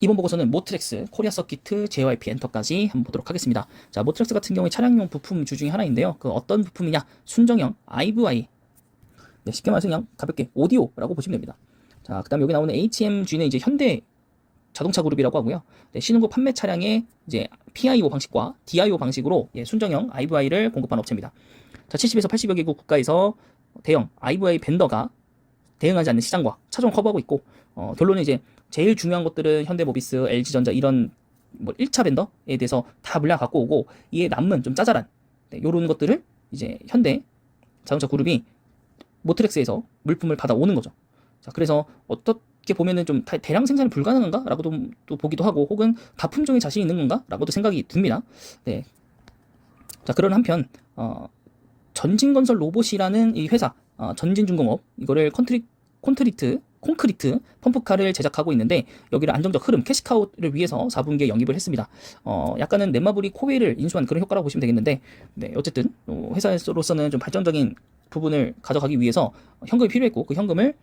이번 보고서는 모트렉스, 코리아 서키트, JYP 엔터까지 한번 보도록 하겠습니다. 자, 모트렉스 같은 경우에 차량용 부품주 중에 하나인데요. 그 어떤 부품이냐? 순정형 IVI. 네, 쉽게 말해서 그냥 가볍게 오디오라고 보시면 됩니다. 자, 그다음 여기 나오는 HMG는 이제 현대 자동차 그룹이라고 하고요. 네, 신흥국 판매 차량의 이제 PIO 방식과 DIO 방식으로 순정형 IVI를 공급하는 업체입니다. 자, 70에서 80여 개국 국가에서 대형 IVI 벤더가 대응하지 않는 시장과 차종 커버하고 있고, 결론은 이제 제일 중요한 것들은 현대모비스, LG전자 이런 뭐 1차 벤더에 대해서 다 물량 갖고 오고, 이에 남은 좀 짜잘한 요런 것들을 이제 현대 자동차 그룹이 모트렉스에서 물품을 받아오는 거죠. 자, 그래서 어떻게 보면은 좀 대량 생산이 불가능한가? 라고도 또 보기도 하고, 혹은 다품종에 자신이 있는 건가? 라고도 생각이 듭니다. 네. 자, 그런 한편, 전진건설 로봇이라는 이 회사, 전진중공업, 이거를 콘크리트 펌프카를 제작하고 있는데, 여기를 안정적 흐름, 캐시카우를 위해서 4분기에 영입을 했습니다. 약간은 넷마블이 코웨이를 인수한 그런 효과라고 보시면 되겠는데, 네, 어쨌든 회사로서는 좀 발전적인 부분을 가져가기 위해서 현금이 필요했고, 그 현금을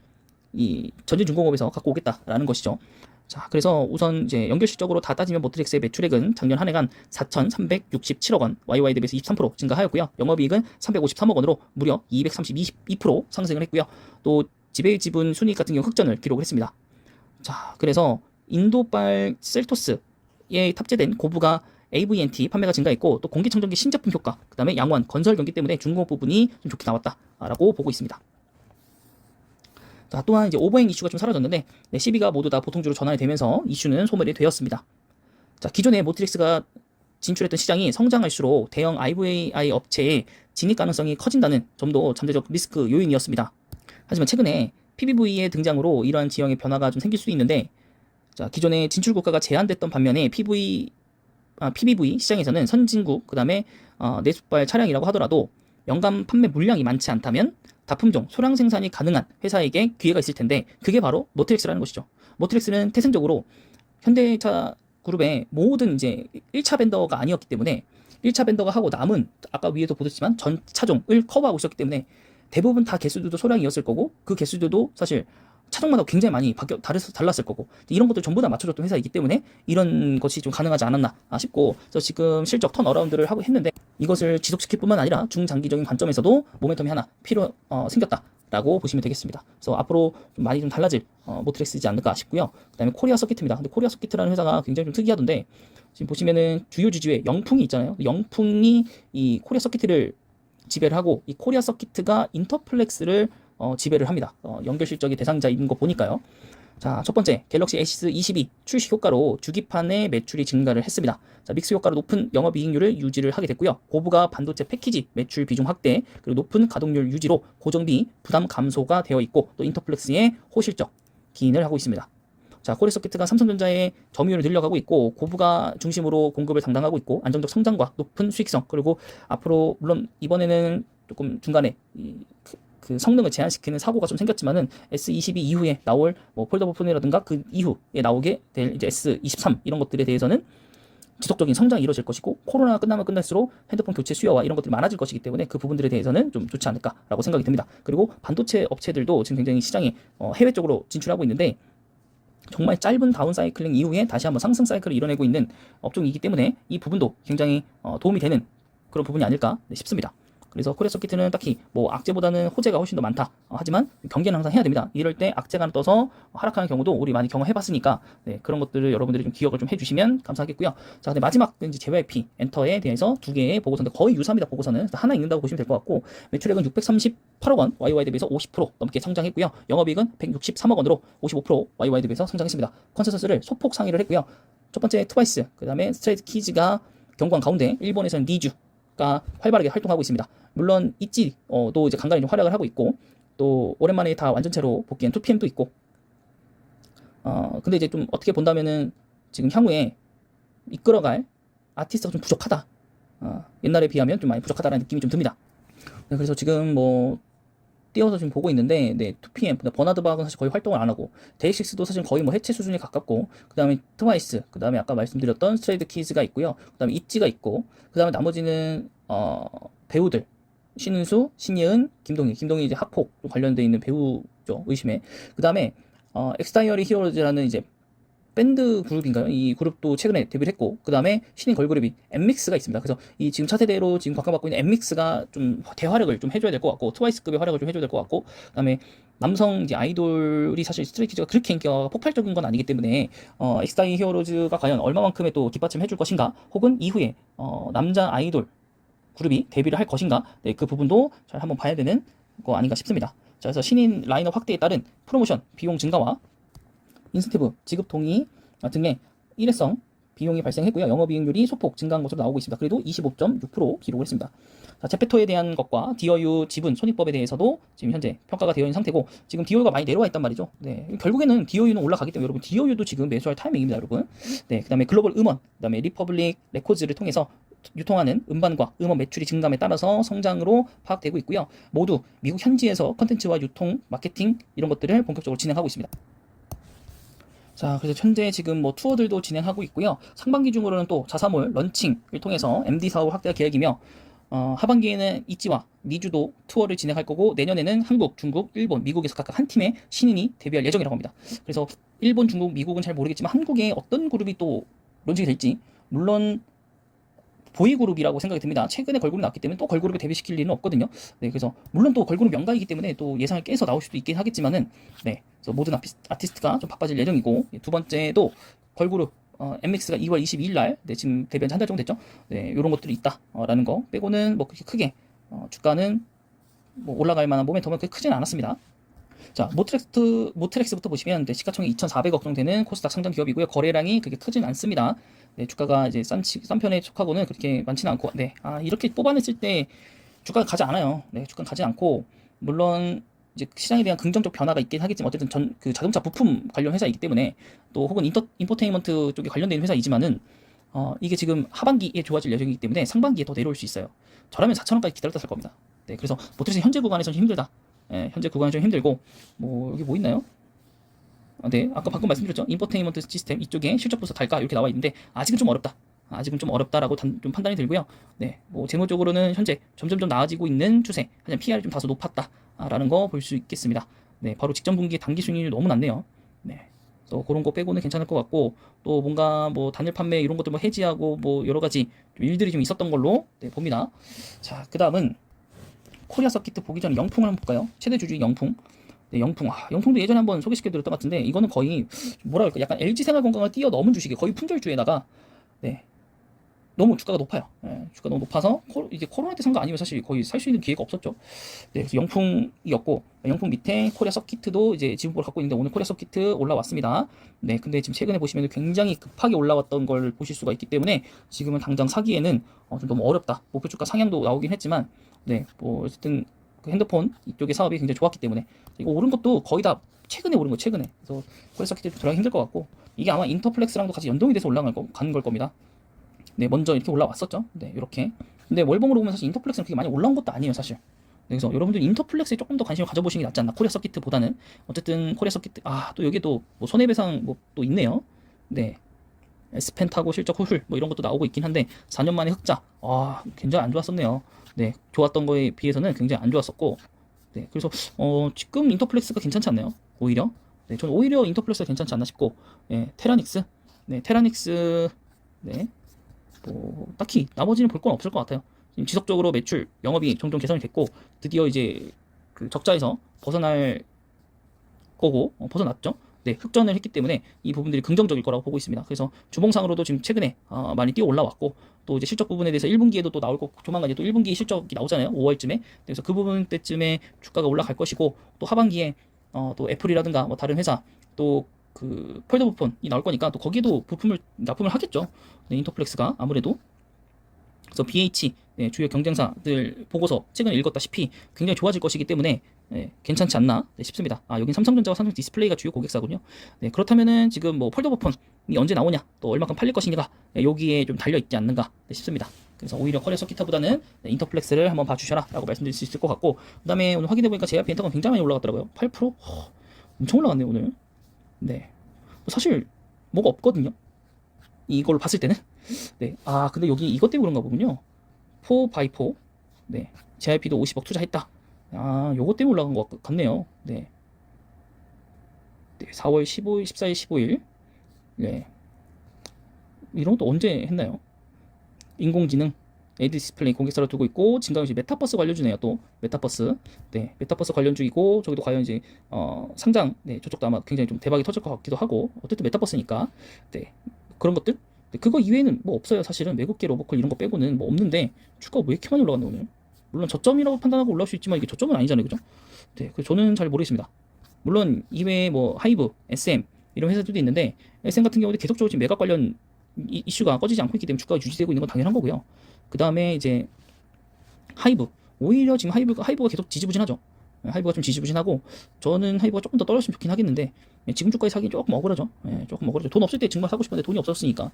이 전진중공업에서 갖고 오겠다라는 것이죠. 자, 그래서 우선 이제 연결 실적으로 다 따지면 모트렉스의 매출액은 작년 한 해간 4,367억 원, YY 대비해서 23% 증가하였고요. 영업이익은 353억 원으로 무려 232% 상승을 했고요. 또 지배 지분 순이익 같은 경우 흑전을 기록을 했습니다. 자, 그래서 인도발 셀토스에 탑재된 고부가 AVNT 판매가 증가했고, 또 공기청정기 신제품 효과, 그 다음에 양호한 건설 경기 때문에 중공업 부분이 좀 좋게 나왔다라고 보고 있습니다. 자, 또한 이제 오버행 이슈가 좀 사라졌는데, 네, CB가 모두 다 보통주로 전환이 되면서 이슈는 소멸이 되었습니다. 자, 기존에 모트릭스가 진출했던 시장이 성장할수록 대형 IVI 업체의 진입 가능성이 커진다는 점도 잠재적 리스크 요인이었습니다. 하지만 최근에 PBV의 등장으로 이러한 지형의 변화가 좀 생길 수도 있는데, 자, 기존에 진출 국가가 제한됐던 반면에 PBV 시장에서는 선진국, 그 다음에 내수발 차량이라고 하더라도 연간 판매 물량이 많지 않다면 다품종 소량 생산이 가능한 회사에게 기회가 있을 텐데, 그게 바로 모트렉스라는 것이죠. 모트렉스는 태생적으로 현대차 그룹의 모든 이제 1차 벤더가 아니었기 때문에, 1차 벤더가 하고 남은 아까 위에도 보셨지만 전 차종을 커버하고 있었기 때문에 대부분 다 개수들도 소량이었을 거고, 그 개수들도 사실 차종마다 굉장히 많이 달랐을 거고, 이런 것들 전부 다 맞춰줬던 회사이기 때문에 이런 것이 좀 가능하지 않았나 싶고, 그래서 지금 실적 턴어라운드를 하고 했는데, 이것을 지속시킬 뿐만 아니라 중장기적인 관점에서도 모멘텀이 하나 생겼다라고 보시면 되겠습니다. 그래서 앞으로 좀 많이 좀 달라질 모트렉스이지 않을까 싶고요. 그 다음에 코리아 서키트입니다. 근데 코리아 서키트라는 회사가 굉장히 좀 특이하던데, 지금 보시면은 주요 지주에 영풍이 있잖아요. 영풍이 이 코리아 서키트를 지배를 하고, 이 코리아 서키트가 인터플렉스를 지배를 합니다. 연결 실적이 대상자인 거 보니까요. 자, 첫 번째, 갤럭시 S22 출시 효과로 주기판의 매출이 증가를 했습니다. 자, 믹스 효과로 높은 영업이익률을 유지를 하게 됐고요. 고부가 반도체 패키지 매출 비중 확대, 그리고 높은 가동률 유지로 고정비 부담 감소가 되어 있고, 또 인터플렉스의 호실적 기인을 하고 있습니다. 자, 코리아 서키트가 삼성전자의 점유율을 늘려가고 있고, 고부가 중심으로 공급을 담당하고 있고, 안정적 성장과 높은 수익성, 그리고 앞으로 물론 이번에는 조금 중간에 그 성능을 제한시키는 사고가 좀 생겼지만은 S22 이후에 나올 뭐 폴더블 폰이라든가 그 이후에 나오게 될 이제 S23 이런 것들에 대해서는 지속적인 성장이 이루어질 것이고, 코로나가 끝나면 끝날수록 핸드폰 교체 수요와 이런 것들이 많아질 것이기 때문에 그 부분들에 대해서는 좀 좋지 않을까라고 생각이 듭니다. 그리고 반도체 업체들도 지금 굉장히 시장에 해외 쪽으로 진출하고 있는데, 정말 짧은 다운 사이클링 이후에 다시 한번 상승 사이클을 이뤄내고 있는 업종이기 때문에 이 부분도 굉장히 도움이 되는 그런 부분이 아닐까 싶습니다. 그래서 코리아 서키트는 딱히 뭐 악재보다는 호재가 훨씬 더 많다. 하지만 경계는 항상 해야 됩니다. 이럴 때 악재가 떠서 하락하는 경우도 우리 많이 경험해봤으니까, 네, 그런 것들을 여러분들이 좀 기억을 좀 해주시면 감사하겠고요. 자, 근데 마지막 이제 JYP 엔터에 대해서 두 개의 보고서인데 거의 유사합니다. 보고서는 하나 읽는다고 보시면 될 것 같고, 매출액은 638억 원, YY 대비해서 50% 넘게 성장했고요. 영업이익은 163억 원으로 55% YY 대비해서 성장했습니다. 컨센서스를 소폭 상회를 했고요. 첫 번째 트와이스, 그 다음에 스트레이트 키즈가 경고한 가운데 일본에서는 니주가 활발하게 활동하고 있습니다. 물론 있지도 이제 간간히 좀 활약을 하고 있고, 또 오랜만에 다 완전체로 복귀한 2PM도 있고, 근데 이제 좀 어떻게 본다면은 지금 향후에 이끌어갈 아티스트가 좀 부족하다. 옛날에 비하면 좀 많이 부족하다라는 느낌이 좀 듭니다. 네, 그래서 지금 뭐 띄어서 지금 보고 있는데, 네, 2PM, 버나드 박은 사실 거의 활동을 안 하고, 데이식스도 사실 거의 뭐 해체 수준에 가깝고, 그 다음에 트와이스, 그 다음에 아까 말씀드렸던 스트레이트 키즈가 있고요, 그 다음에 있지가 있고, 그 다음에 나머지는 배우들 신은수, 신예은, 김동희 이제 학폭 관련돼 있는 배우죠, 의심에. 그 다음에 엑스다이어리 히어로즈라는 이제 밴드 그룹인가요? 이 그룹도 최근에 데뷔를 했고, 그 다음에 신인 걸그룹이 엠믹스가 있습니다. 그래서 이 지금 차세대로 지금 각광받고 있는 엠믹스가 좀 대활약을 좀 해줘야 될 것 같고, 트와이스급의 활약을 좀 해줘야 될 것 같고, 그 다음에 남성 이제 아이돌이 사실 스트레이키즈가 그렇게 인기가 폭발적인 건 아니기 때문에 엑스다이 히어로즈가 과연 얼마만큼의 또 뒷받침해 줄 것인가, 혹은 이후에 남자 아이돌 그룹이 데뷔를 할 것인가, 네, 그 부분도 잘 한번 봐야 되는 거 아닌가 싶습니다. 자, 그래서 신인 라인업 확대에 따른 프로모션 비용 증가와 인센티브 지급 동의 등의 일회성 비용이 발생했고요. 영업이익률이 소폭 증가한 것으로 나오고 있습니다. 그래도 25.6% 기록을 했습니다. 자, 제페토에 대한 것과 디어유 지분 손익법에 대해서도 지금 현재 평가가 되어 있는 상태고, 지금 디어유가 많이 내려와 있단 말이죠. 네, 결국에는 디어유는 올라가기 때문에 여러분 디어유도 지금 매수할 타이밍입니다, 여러분. 네, 그다음에 글로벌 음원, 그다음에 리퍼블릭 레코즈를 통해서 유통하는 음반과 음원 매출이 증감에 따라서 성장으로 파악되고 있고요. 모두 미국 현지에서 컨텐츠와 유통, 마케팅 이런 것들을 본격적으로 진행하고 있습니다. 자, 그래서 현재 지금 뭐 투어들도 진행하고 있고요. 상반기 중으로는 또 자사몰 런칭을 통해서 MD 사업을 확대할 계획이며, 하반기에는 이지와 니주도 투어를 진행할 거고, 내년에는 한국, 중국, 일본, 미국에서 각각 한 팀의 신인이 데뷔할 예정이라고 합니다. 그래서 일본, 중국, 미국은 잘 모르겠지만 한국에 어떤 그룹이 또 론칭이 될지, 물론 보이그룹이라고 생각이 듭니다. 최근에 걸그룹이 나왔기 때문에 또 걸그룹에 데뷔시킬 일은 없거든요. 네, 그래서 물론 또 걸그룹 명가이기 때문에 또 예상을 깨서 나올 수도 있긴 하겠지만은, 네, 그래서 모든 아티스트가 좀 바빠질 예정이고, 두 번째도 걸그룹 엠믹스가 2월 22일 날, 네, 지금 데뷔한 지 한 달 정도 됐죠. 네, 이런 것들이 있다라는 거 빼고는 뭐 그렇게 크게 주가는 뭐 올라갈 만한 모멘텀은 그렇게 크진 않았습니다. 자, 모트렉스부터 보시면, 네, 시가총액 2,400억 정도 되는 코스닥 상장 기업이고요. 거래량이 그렇게 크진 않습니다. 네, 주가가 이제 싼 편에 속하고는 그렇게 많지는 않고, 네, 이렇게 뽑아냈을 때 주가가 가지 않아요. 네, 주가는 가지 않고, 물론 이제 시장에 대한 긍정적 변화가 있긴 하겠지만, 어쨌든 그 자동차 부품 관련 회사이기 때문에, 또 혹은 인포테인먼트 쪽에 관련된 회사이지만은, 이게 지금 하반기에 좋아질 예정이기 때문에 상반기에 더 내려올 수 있어요. 저라면 4,000원까지 기다렸다 살 겁니다. 네, 그래서 모트렉스 현재 구간에서는 힘들다. 예, 현재 구간이 좀 힘들고, 뭐 여기 뭐 있나요? 네, 아까 방금 말씀드렸죠. 인포테인먼트 시스템 이쪽에 실적 부서 달가 이렇게 나와 있는데 아직은 좀 어렵다. 아직은 좀 어렵다라고 좀 판단이 들고요. 네, 뭐 재무적으로는 현재 점점 좀 나아지고 있는 추세. 하지만 PR이 좀 다소 높았다라는 거 볼 수 있겠습니다. 네, 바로 직전 분기 단기 수익률이 너무 낮네요. 네, 그래서 그런 거 빼고는 괜찮을 것 같고, 또 뭔가 뭐 단일 판매 이런 것들 뭐 해지하고 뭐 여러 가지 좀 일들이 좀 있었던 걸로, 네, 봅니다. 자, 그 다음은 코리아 서킷 보기 전에 영풍을 한번 볼까요? 최대 주주인 영풍. 네, 영풍. 영풍도 예전에 한번 소개시켜드렸던 것 같은데, 이거는 거의 뭐라 그럴까, 약간 LG생활건강을 뛰어넘은 주식이 거의 품절주에다가, 네, 너무 주가가 높아요. 네, 주가 너무 높아서 이게 코로나 때 산 거 아니면 사실 거의 살 수 있는 기회가 없었죠. 네, 그래서 영풍이었고, 영풍 밑에 코리아 서킷도 이제 지분을 갖고 있는데, 오늘 코리아 서킷 올라왔습니다. 네, 근데 지금 최근에 보시면 굉장히 급하게 올라왔던 걸 보실 수가 있기 때문에 지금은 당장 사기에는 좀 너무 어렵다. 목표 주가 상향도 나오긴 했지만, 네, 뭐 어쨌든 그 핸드폰 이쪽의 사업이 굉장히 좋았기 때문에, 이거 오른 것도 거의 다 최근에 오른 거, 최근에. 그래서 코리아 서킷 들어가기 힘들 것 같고, 이게 아마 인터플렉스랑도 같이 연동이 돼서 가는 걸 겁니다. 네, 먼저 이렇게 올라왔었죠. 네, 이렇게. 근데 월봉으로 보면 사실 인터플렉스는 그렇게 많이 올라온 것도 아니에요, 사실. 네, 그래서 여러분들 인터플렉스에 조금 더 관심을 가져보시는 게 낫지 않나, 코리아 서킷보다는. 어쨌든 코리아 서킷, 또 여기도 뭐 손해배상 뭐 또 있네요. 네, S펜 타고 실적 후술 뭐 이런 것도 나오고 있긴 한데, 4년 만에 흑자. 굉장히 안 좋았었네요. 네, 좋았던 거에 비해서는 굉장히 안 좋았었고, 네, 그래서 지금 인터플렉스가 괜찮지 않나요? 오히려. 네, 저는 오히려 인터플렉스가 괜찮지 않나 싶고, 네, 테라닉스. 네, 테라닉스. 네, 뭐 딱히 나머지는 볼 건 없을 것 같아요. 지금 지속적으로 매출, 영업이 종종 개선이 됐고, 드디어 이제 그 적자에서 벗어날 거고, 벗어났죠. 네, 흑전을 했기 때문에 이 부분들이 긍정적일 거라고 보고 있습니다. 그래서 주봉상으로도 지금 최근에 많이 뛰어 올라왔고, 또 이제 실적 부분에 대해서 1분기에도 또 나올 거, 조만간 또 1분기 실적이 나오잖아요. 5월쯤에. 그래서 그 부분 때쯤에 주가가 올라갈 것이고, 또 하반기에 또 애플이라든가 뭐 다른 회사, 또 그 폴더 부품이 나올 거니까 또 거기에도 납품을 하겠죠. 네, 인터플렉스가 아무래도. 그래서 BH, 네, 주요 경쟁사들 보고서 최근에 읽었다시피 굉장히 좋아질 것이기 때문에, 네, 괜찮지 않나, 네, 싶습니다. 여긴 삼성전자와 삼성 디스플레이가 주요 고객사군요. 네, 그렇다면은 지금 뭐 폴더 부품이 언제 나오냐, 또 얼마큼 팔릴 것인가, 네, 여기에 좀 달려 있지 않는가, 네, 싶습니다. 그래서 오히려 코리아 서킷보다는, 네, 인터플렉스를 한번 봐주셔라 라고 말씀드릴 수 있을 것 같고, 그 다음에 오늘 확인해보니까 JYP 엔터가 굉장히 많이 올라갔더라고요. 8%? 엄청 올라갔네요 오늘. 네, 사실 뭐가 없거든요, 이걸 봤을 때는. 네, 근데 여기 이것 때문에 그런가 보군요. 4x4. 네, JYP도 50억 투자했다. 요것 때문에 올라간 것 같네요. 네. 네, 4월 15일, 14일, 15일. 네. 이런 것도 언제 했나요? 인공지능 AD 디스플레이 고객사로 두고 있고, 지금 이제 메타버스 관련주네요. 또 메타버스, 네, 메타버스 관련주이고, 저기도 과연 이제 상장, 네, 저쪽도 아마 굉장히 좀 대박이 터질 것 같기도 하고, 어쨌든 메타버스니까, 네, 그런 것들, 네, 그거 이외에는 뭐 없어요. 사실은 외국계 로보컬 이런 거 빼고는 뭐 없는데, 주가가 왜 이렇게 많이 올라갔나 오늘? 물론 저점이라고 판단하고 올라올 수 있지만 이게 저점은 아니잖아요, 그죠? 네, 그 저는 잘 모르겠습니다. 물론 이외에 뭐 하이브, SM 이런 회사들도 있는데, SM 같은 경우도 계속적으로 지금 매각 관련 이슈가 꺼지지 않고 있기 때문에 주가가 유지되고 있는 건 당연한 거고요. 그 다음에 이제 하이브, 오히려 지금 하이브가 계속 지지부진하죠. 하이브가 좀 지지부진하고, 저는 하이브가 조금 더 떨어졌으면 좋긴 하겠는데, 지금 주가에 사기 조금 억울하죠. 조금 억울하죠. 돈 없을 때 정말 사고 싶은데 돈이 없었으니까.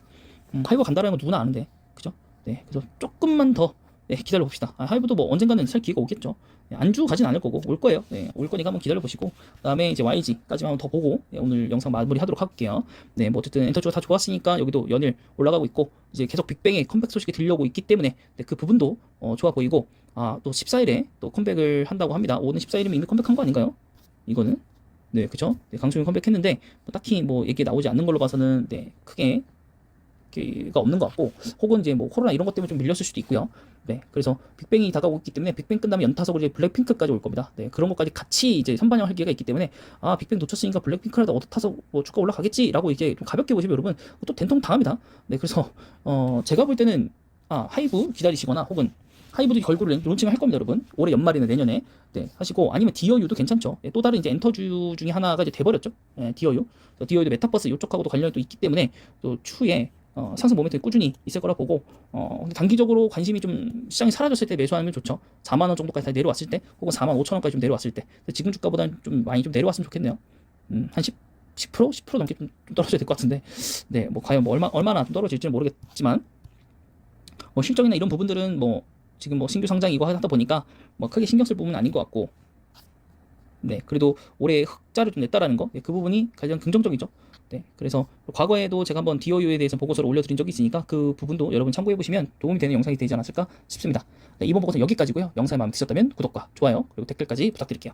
하이브 간다라는 건 누구나 아는데, 그죠? 네, 그래서 조금만 더, 네, 기다려 봅시다. 하이브도 뭐 언젠가는 살 기회가 오겠죠. 안주 가진 않을 거고 올 거예요. 네, 올 거니까 한번 기다려 보시고, 그다음에 이제 YG까지만 한번 더 보고, 네, 오늘 영상 마무리하도록 할게요. 네, 뭐 어쨌든 엔터주가 다 좋았으니까 여기도 연일 올라가고 있고, 이제 계속 빅뱅의 컴백 소식이 들려오고 있기 때문에, 네, 그 부분도 좋아 보이고, 또 14일에 또 컴백을 한다고 합니다. 오는 14일이면 이미 컴백한 거 아닌가요? 이거는, 네, 그죠? 네, 강수영 컴백했는데 뭐 딱히 뭐 얘기 나오지 않는 걸로 봐서는, 네, 크게 가 없는 것 같고, 혹은 이제 뭐 코로나 이런 것 때문에 좀 밀렸을 수도 있고요. 네, 그래서 빅뱅이 다가오고 있기 때문에 빅뱅 끝나면 연타석으로 이제 블랙핑크까지 올 겁니다. 네, 그런 것까지 같이 이제 선반영할 기회가 있기 때문에, 빅뱅 놓쳤으니까 블랙핑크라도 얻어타서 뭐 주가 올라가겠지라고 이제 좀 가볍게 보시면 여러분 또 된통 당합니다. 네, 그래서 제가 볼 때는 하이브 기다리시거나, 혹은 하이브도 결국은 론칭을 할 겁니다, 여러분. 올해 연말이나 내년에. 네, 하시고, 아니면 디어유도 괜찮죠. 네, 또 다른 이제 엔터주 중에 하나가 이제 돼버렸죠. 네, 디어유. 디어유도 메타버스 이쪽하고도 관련이 또 있기 때문에, 또 추후에 상승 모멘텀이 꾸준히 있을 거라 보고, 근데 단기적으로 관심이 좀 시장이 사라졌을 때 매수하면 좋죠. 4만 원 정도까지 다 내려왔을 때, 혹은 4만 5천 원까지 좀 내려왔을 때, 지금 주가보다는 좀 많이 좀 내려왔으면 좋겠네요. 한 10%? 10% 넘게 좀 떨어져야 될 것 같은데, 네, 뭐 과연 뭐 얼마나 좀 떨어질지는 모르겠지만, 뭐 실적이나 이런 부분들은 뭐 지금 뭐 신규 상장 이거 하다 보니까 뭐 크게 신경 쓸 부분은 아닌 것 같고, 네, 그래도 올해 흑자를 좀 냈다라는 거, 네, 그 부분이 가장 긍정적이죠. 네, 그래서 과거에도 제가 한번 DOU에 대해서 보고서를 올려드린 적이 있으니까 그 부분도 여러분 참고해보시면 도움이 되는 영상이 되지 않았을까 싶습니다. 네, 이번 보고서 여기까지고요. 영상이 마음에 드셨다면 구독과 좋아요, 그리고 댓글까지 부탁드릴게요.